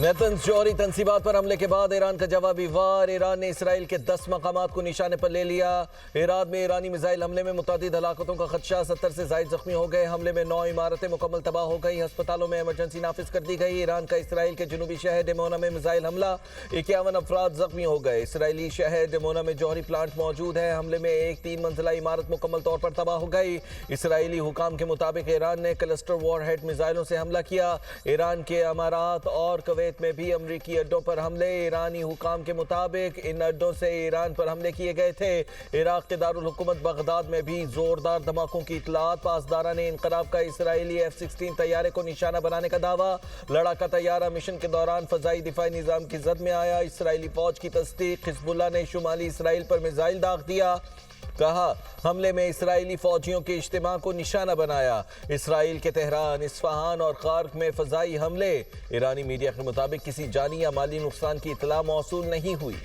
नेतन्स जौहरी तंसीबात पर हमले के बाद ईरान का जवाबी वार। ईरान ने इसराइल के 10 मकामात को निशाने पर ले लिया। इराक में ईरानी मिसाइल हमले में मुतादिद हलाकतों का खदशा, 70 से ज़ायद जख्मी हो गए। हमले में 9 इमारतें मुकम्मल तबाह हो गई। अस्पतालों में इमरजेंसी नाफिज कर दी गई। ईरान का इसराइल के जनूबी शहर डेमोना में मिसाइल हमला, 51 अफराद जख्मी हो गए। इसराइली शहर डेमोना में जौहरी प्लांट मौजूद है। हमले में एक 3 मंजिला इमारत मुकम्मल तौर पर तबाह हो गई। इसराइली हुकाम के मुताबिक ईरान ने क्लस्टर वॉरहेड मिसाइलों से हमला किया। ईरान के अमारात और कुवैत में भी अमरीकी अड्डों पर हमले। ईरानी हुकाम के मुताबिक इन अड्डों से ईरान पर हमले किए गए थे। इराक के दारुल हुकूमत बगदाद में भी जोरदार धमाकों की इतलात। पासदारा ने इनकलाब का इसराइली F-16 तैयारे को निशाना बनाने का दावा। लड़ाका तैयारा मिशन के दौरान फजाई दिफाई निजाम की जद में आया। इसराइली फौज की तस्दीक। हिजबुल्लाह ने शुमाली इसराइल पर मिसाइल दाग दिया। कहा हमले में इसराइली फौजियों के इज्तिमा को निशाना बनाया। इसराइल के तेहरान, इस्फहान और खार्क में फजाई हमले। ईरानी मीडिया के मुताबिक किसी जानी या माली नुकसान की इतला मौसूल नहीं हुई।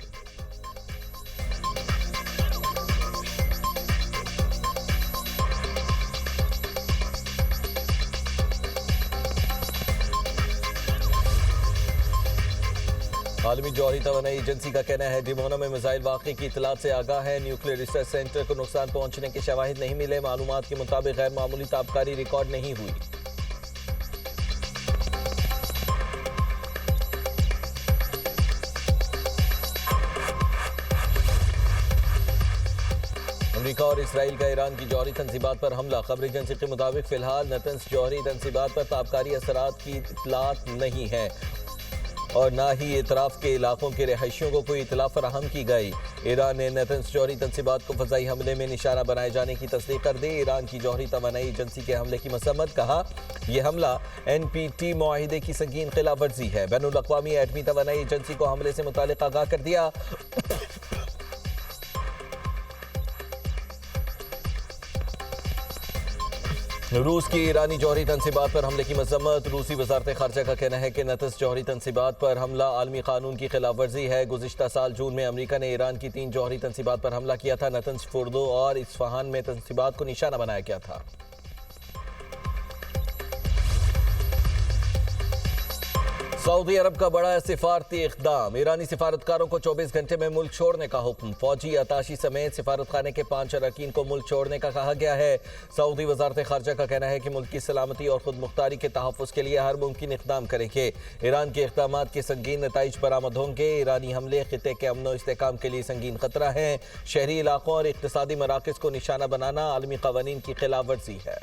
आलमी जौहरी तवानाई एजेंसी का कहना है डिमोना में मिसाइल वाक़े की इतलात से आगाह है। न्यूक्लियर रिसर्च सेंटर को नुकसान पहुंचने के शवाहिद नहीं मिले। मालूमात के मुताबिक गैर मामूली ताबकारी रिकॉर्ड नहीं हुई। अमेरिका और इसराइल का ईरान की जौहरी तंसीबात पर हमला। खबर एजेंसी के मुताबिक फिलहाल नेतन्स जौहरी तंसीबात पर ताबकारी असरात की इतलात नहीं है और ना ही एतराफ़ के इलाकों के रहायशियों को कोई इतला फराहम की गई। ईरान ने नेतन्स जौहरी तंसीबात को फ़ज़ाई हमले में निशाना बनाए जाने की तस्दीक कर दी। ईरान की जौहरी तवानाई एजेंसी के हमले की मसम्मत। कहा यह हमला NPT मुआहिदे की संगीन खिलाफ वर्जी है। बैनुल अक़वामी एटमी तवानाई एजेंसी को हमले से मुतालिक आगाह कर दिया। रूस की ईरानी जौहरी तंसीबात पर हमले की मजम्मत। रूसी वज़ारत ख़ारजा का कहना है कि नेतन्स जौहरी तंसीबात पर हमला आलमी कानून की खिलाफ वर्जी है। गुज़िश्ता साल जून में अमरीका ने ईरान की 3 जौहरी तंसीबात पर हमला किया था। नेतन्स, फुर्दो और इस्फहान में तंसीबात को निशाना बनाया गया था। सऊदी अरब का बड़ा सिफारती इक़दाम। ईरानी सिफारतकारों को 24 घंटे में मुल्क छोड़ने का हुक्म। फौजी अताशी समेत सिफारत खाने के 5 अरकान को मुल्क छोड़ने का कहा गया है। सऊदी वज़ारत ख़ारजा का कहना है कि मुल्क की सलामती और खुद मुख्तारी के तहफ़्फ़ुज़ के लिए हर मुमकिन इक़दाम करेंगे। ईरान के इक़दामात के संगीन नताइज बरामद होंगे। ईरानी हमले ख़ित्ते के अमन व इस्तेहकाम के लिए संगीन ख़तरा है। शहरी इलाकों और इक़्तिसादी मराकज़ को निशाना बनाना आलमी क़वानीन की खिलाफ वर्जी है।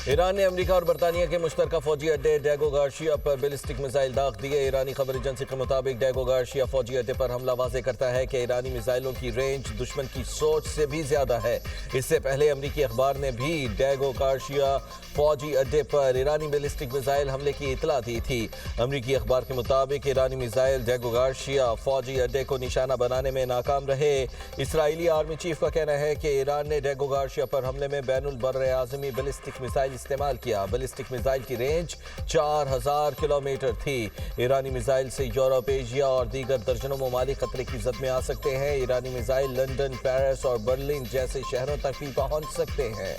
ईरान ने अमेरिका और बरतानिया के मुश्तरका फौजी अड्डे डेगो गार्शिया पर बैलिस्टिक मिसाइल दाग दिए। ईरानी खबर एजेंसी के मुताबिक डेगो गार्शिया फौजी अड्डे पर हमला वाज़े करता है कि ईरानी मिसाइलों की रेंज दुश्मन की सोच से भी ज्यादा है। इससे पहले अमरीकी अखबार ने भी डेगो गार्शिया फौजी अड्डे पर ईरानी बैलिस्टिक मिसाइल हमले की इतला दी थी। अमरीकी अखबार के मुताबिक ईरानी मिसाइल डेगो गार्शिया फौजी अड्डे को निशाना बनाने में नाकाम रहे। इसराइली आर्मी चीफ का कहना है कि ईरान ने डेगो गार्शिया पर हमले में बैनुल बर्र आज़मी बैलिस्टिक मिसाइल इस्तेमाल किया। बैलिस्टिक मिसाइल की रेंज 4000 किलोमीटर थी। ईरानी मिसाइल से यूरोप, एशिया और दीगर दर्जनों ममालिक खतरे की जद में आ सकते हैं। ईरानी मिसाइल लंदन, पेरिस और बर्लिन जैसे शहरों तक भी पहुंच सकते हैं।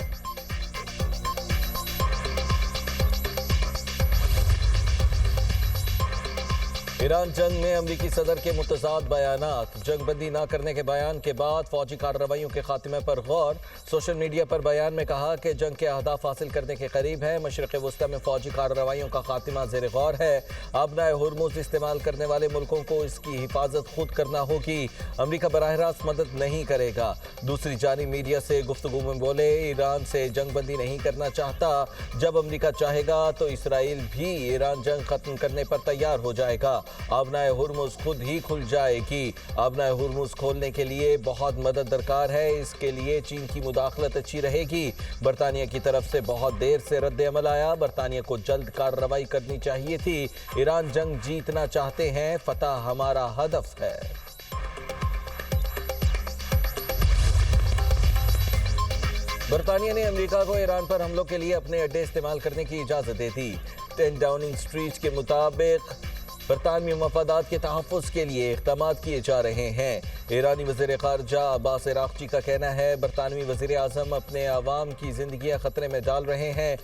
ईरान जंग में अमरीकी सदर के मुतज़ाद बयानात। जंगबंदी न करने के बयान के बाद फौजी कार्रवाइयों के खात्मे पर गौर। सोशल मीडिया पर बयान में कहा कि जंग के अहदाफ हासिल करने के करीब है। मशरिक़ वस्ता में फौजी कार्रवाइयों का खात्मा ज़ेर गौर है। आबनाए हुर्मुज़ इस्तेमाल करने वाले मुल्कों को इसकी हिफाजत खुद करना होगी। अमरीका बराह रास्त मदद नहीं करेगा। दूसरी जानिब मीडिया से गुफ्तगू में बोले ईरान से जंगबंदी नहीं करना चाहता। जब अमरीका चाहेगा तो इसराइल भी ईरान जंग खत्म करने पर तैयार हो जाएगा। आबनाए हुर्मुज़ खुद ही खुल जाएगी। आबनाए हुर्मुज़ खोलने के लिए बहुत मदद दरकार है। इसके लिए चीन की मुदाखलत अच्छी रहेगी। बरतानिया की तरफ से बहुत देर से रद्द अमल आया। बरतानिया को जल्द कार्रवाई करनी चाहिए थी। ईरान जंग जीतना चाहते हैं, फतह हमारा हदफ है। बरतानिया ने अमेरिका को ईरान पर हमलों के लिए अपने अड्डे इस्तेमाल करने की इजाज़त दे दी। 10 डाउनिंग स्ट्रीट के मुताबिक बरतानवी मफादात के तहफ़्फ़ुज़ के लिए इक़दाम किए जा रहे हैं। ईरानी वज़ीर ख़ारजा अब्बास अराग़ची का कहना है बरतानवी वज़ीर आज़म अपने अवाम की ज़िंदगियाँ ख़तरे में डाल रहे हैं।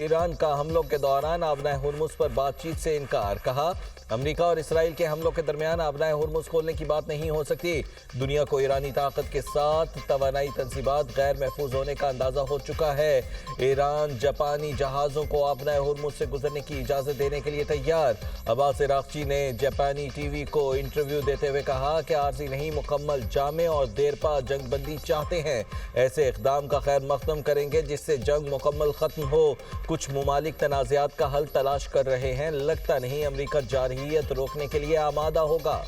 ईरान का हमलों के दौरान आबनाए हुर्मुज़ पर बातचीत से इनकार। कहा अमरीका और इसराइल के हमलों के दरमियान आबनाए हुर्मुज़ खोलने की बात नहीं हो सकती। दुनिया को ईरानी ताकत के साथ तवानाई तंसीबात गैर महफूज होने का अंदाज़ा हो चुका है। ईरान जापानी जहाज़ों को आबनाए हुर्मुज़ से गुजरने की इजाज़त देने के लिए तैयार। अब्बास अराग़ची ने जापानी टीवी को इंटरव्यू देते हुए कहा कि आर्जी नहीं मुकम्मल जामे और देरपा जंगबंदी चाहते हैं। ऐसे इक़दाम का खैर मक़दम करेंगे जिससे जंग मुकम्मल ख़त्म हो। कुछ मुमालिक तनाज़ात का हल तलाश कर रहे हैं। लगता नहीं अमरीका जारहियत रोकने के लिए आमादा होगा।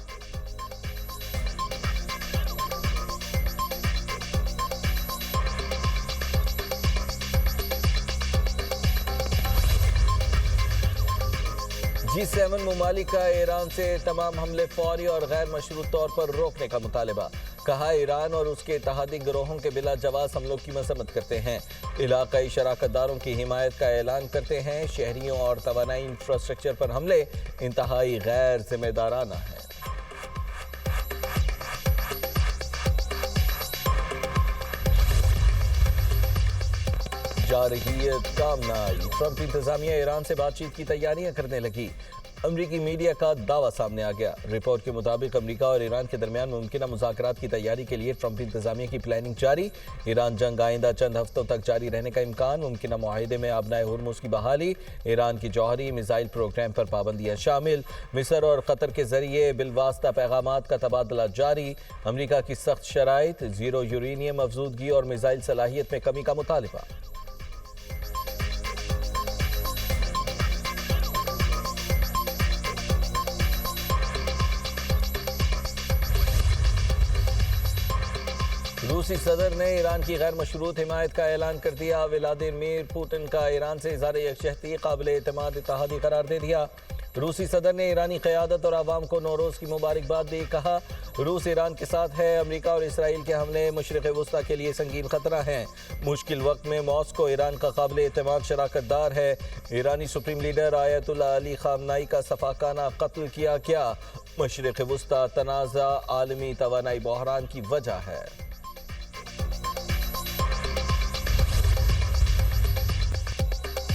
G7 मुमालिक का ईरान से तमाम हमले फौरी और गैर मशरूत तौर पर रोकने का मुतालबा। कहा ईरान और उसके इत्तेहादी गिरोहों के बिला जवाब हमलों की मजम्मत करते हैं। इलाकाई शराकतदारों की हिमायत का ऐलान करते हैं। शहरियों और तवानाई इंफ्रास्ट्रक्चर पर हमले इंतहाई गैर जिम्मेदाराना है। जारहियत काम न आई। ट्रंप इंतजामिया ईरान से बातचीत की तैयारियां करने लगी। अमरीकी मीडिया का दावा सामने आ गया। रिपोर्ट के मुताबिक अमरीका और ईरान के दरमियान मुमकिन मुज़ाकरात की तैयारी के लिए ट्रंप इंतजामिया की प्लानिंग जारी। ईरान जंग आइंदा चंद हफ्तों तक जारी रहने का इम्कान। मुमकिन मुआहिदे में आबनाए हुर्मुज़ की बहाली। ईरान की जौहरी मिसाइल प्रोग्राम पर पाबंदियां शामिल। मिस्र और कतर के जरिए बिलवास्ता पैगामात का तबादला जारी। अमरीका की सख्त शराइत, जीरो यूरेनियम अफजूदगी और मिसाइल सलाहियत में कमी का मुतालबा। रूसी सदर ने ईरान की गैर मशरूत हिमायत का ऐलान कर दिया। व्लादिमीर पुतिन का ईरान से इज़हार यकजहती काबिल एतमाद इत्तेहादी करार दे दिया। रूसी सदर ने ईरानी क़यादत और आवाम को नौरोज़ की मुबारकबाद दी। कहा रूस ईरान के साथ है। अमरीका और इसराइल के हमले मशरिक़ वस्ता के लिए संगीन खतरा हैं। मुश्किल वक्त में मॉस्को ईरान का काबिल एतमाद शराकतदार है। ईरानी सुप्रीम लीडर आयतुल्लाह अली ख़ामनाई का सफ़ाकाना कत्ल किया क्या? मशरिक़ वस्ता तनाज़ा आलमी तवानाई बहरान की वजह है।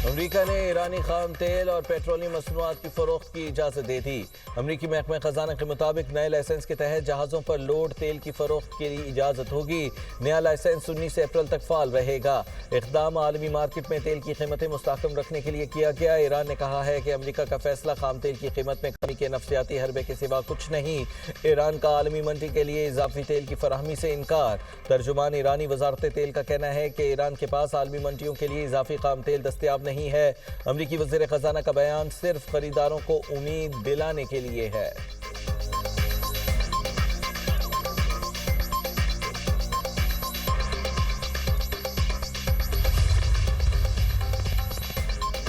अमरीका ने ईरानी खाम तेल और पेट्रोलियम मसनूआत की फरोख्त की इजाज़त दे दी। अमरीकी महकमा खजाना के मुताबिक नए लाइसेंस के तहत जहाज़ों पर लोड तेल की फरोख्त की इजाज़त होगी। नया लाइसेंस 19 अप्रैल तक फ़ाल रहेगा। इक़दाम आलमी मार्केट में तेल की कीमतें मुस्तहकम रखने के लिए किया गया। ईरान ने कहा है कि अमरीका का फैसला खाम तेल की कीमत में कमी के नफसियाती हरबे के सिवा कुछ नहीं। ईरान का आलमी मंडी के लिए इजाफी तेल की फराहमी से इनकार। तर्जुमान ईरानी वजारत तेल का कहना है कि ईरान के पास आलमी मंडियों के लिए इजाफी खाम तेल दस्तयाब नहीं है। अमरीकी वज़ीर खजाना का बयान सिर्फ खरीदारों को उम्मीद दिलाने के लिए है।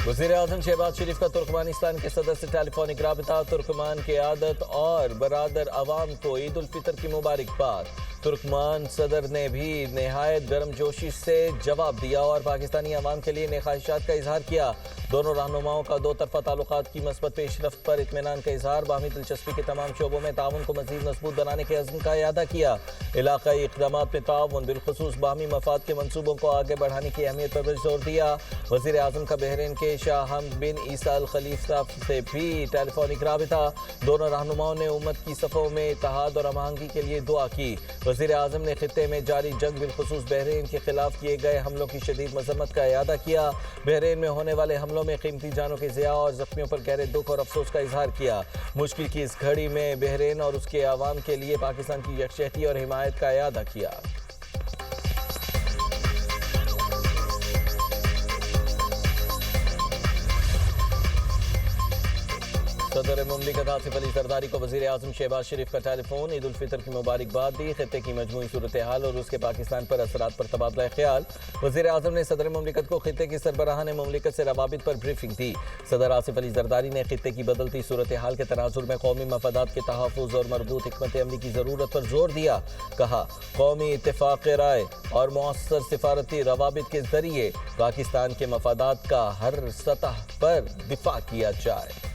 वज़ीर आज़म शहबाज शरीफ का तुर्कमानिस्तान के सदर से टेलीफोनिक राबिता। तुर्कमान के आदत और बरादर अवाम को ईद उल फितर की मुबारकबाद। तुर्कमान सदर ने भी नहायत गर्मजोशी से जवाब दिया और पाकिस्तानी अवाम के लिए नेक ख्वाहिशात का इजहार किया। दोनों रहनुमाओं का दो तरफा ताल्लुकात की मस्बत पेशरफ्त पर इत्मीनान का इजहार। बाहमी दिलचस्पी के तमाम शोबों में ताउन को मज़ीद मजबूत बनाने के अज़्म का इयादा किया। इलाकाई इक़दामात में ताउन बिलखुसूस बाहमी मफाद के मनसूबों को आगे बढ़ाने की अहमियत पर जोर दिया। वज़ीर आज़म का बहरीन के शाह हमद बिन ईसा अल खलीफा से भी टेलीफोनिक राबिता। दोनों रहनुमाओं ने उम्मत की सफ़ों में इत्तेहाद और हमआहंगी के लिए दुआ की। वज़ीर आज़म ने खित्ते में जारी जंग बिलखुसूस बहरीन के खिलाफ किए गए हमलों की शदीद मजम्मत का इयादा किया। बहरीन में होने वाले हमलों में कीमती जानों के ज़िया और ज़ख्मियों पर गहरे दुख और अफसोस का इजहार किया। मुश्किल की इस घड़ी में बहरीन और उसके अवाम के लिए पाकिस्तान की यकजहती और हिमायत का इयादा किया। सदर मुमलिकत आसिफ अली जरदारी को वज़ीर आज़म शहबाज शरीफ का टेलीफोन। ईद उल फितर की मुबारकबाद दी। खित्ते की मजमूई सूरत हाल और उसके पाकिस्तान पर असरात पर तबादला ख्याल। वज़ीर आज़म ने सदर मुमलिकत को खित्ते की सरबराहान मुमलिकत से रवाबित पर ब्रीफिंग दी। सदर आसिफ अली जरदारी ने खित्ते की बदलती सूरत हाल के तनाजुर में कौमी मफादात के तहफ़्फ़ुज़ और मरबूत हिकमत अमली की ज़रूरत पर जोर दिया। कहा कौमी इत्तेफ़ाक़ राय और मौसर सिफारती रवाबित के ज़रिए पाकिस्तान के मफादात का हर सतह पर दिफा किया जाए।